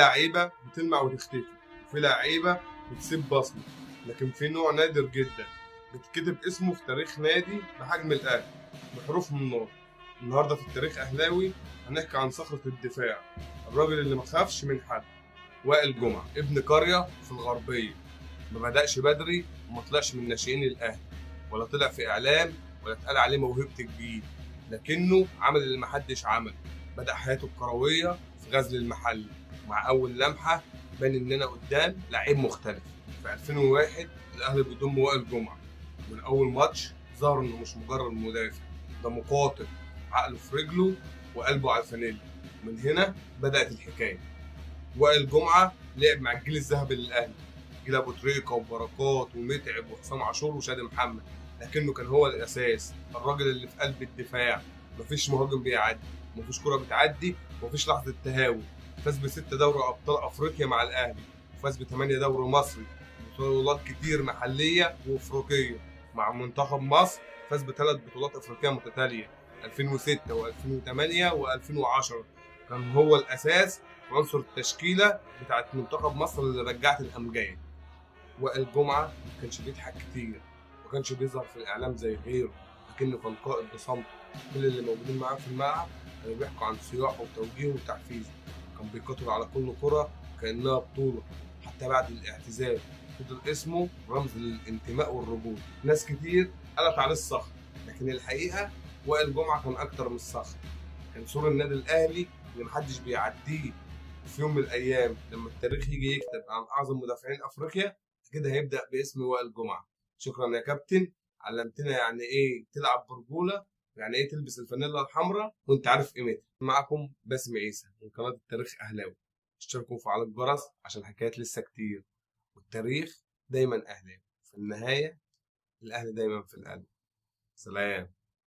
لعيبه بتلمع وتختفي، وفي لعيبه بتسيب بصمه، لكن في نوع نادر جدا بتكتب اسمه في تاريخ نادي بحجم الاهلي بحروف من نار. النهارده في التاريخ اهلاوي هنحكي عن صخره الدفاع، الراجل اللي ما خافش من حد. وائل جمعه ابن قريه في الغربيه، ما بدأش بدري وما طلعش من ناشئين الاهلي، ولا طلع في اعلام، ولا اتقال عليه موهبه كبير، لكنه عمل اللي محدش عمل. بدأ حياته الكرويه في غزل المحل، مع اول لمحه بان اننا قدام لعيب مختلف. في 2001 الاهلي بيضم وائل جمعه، من اول ماتش ظهر انه مش مجرد مدافع، ده مقاتل، عقله في رجله وقلبه على الفانيلا. من هنا بدأت الحكايه. وائل جمعه لعب مع الجيل الذهبي للاهلي، جيل ابو تريكه وبركات ومتعب وحسام عاشور وشادي محمد، لكنه كان هو الاساس، الراجل اللي في قلب الدفاع. مفيش مهاجم بيعدي، مفيش كره بتعدي، مفيش لحظه تهاون. فاز بستة دوري ابطال افريقيا مع الاهلي، وفاز بثمانية دوري مصري، بطولات كتير محليه وافريقيه. مع منتخب مصر فاز بثلاث بطولات افريقيه متتاليه، 2006 و2008 و2010. كان هو الاساس في عنصر التشكيله بتاعت منتخب مصر اللي رجعت الامجاد. وائل جمعه ما كانش بيضحك كتير، ما كانش بيظهر في الاعلام زي غيره، لكنه كان قائد بصمت. كل اللي موجودين معاه في الملعب كانوا بيحكوا عن صياحه وتوجيهه وتحفيزه. كان بيقاتل على كل كره كانها بطوله. حتى بعد الاعتزال فضل اسمه رمز للانتماء والرجوله. ناس كتير قالت عليه الصخر، لكن الحقيقه وائل جمعه كان اكتر من الصخر، كان سور النادي الاهلي اللي محدش بيعديه. في يوم من الايام لما التاريخ يجي يكتب عن اعظم مدافعين افريقيا كده هيبدا باسم وائل جمعه. شكرا يا كابتن، علمتنا يعني ايه تلعب برجوله، يعني ايه تلبس الفانيلا الحمراء وانت عارف قيمتها. معكم باسم عيسى من قناه التاريخ اهلاوي. اشتركوا وفعلوا الجرس عشان الحكايات لسه كتير، والتاريخ دايما اهلاوي. في النهايه الاهلي دايما في القلب. سلام.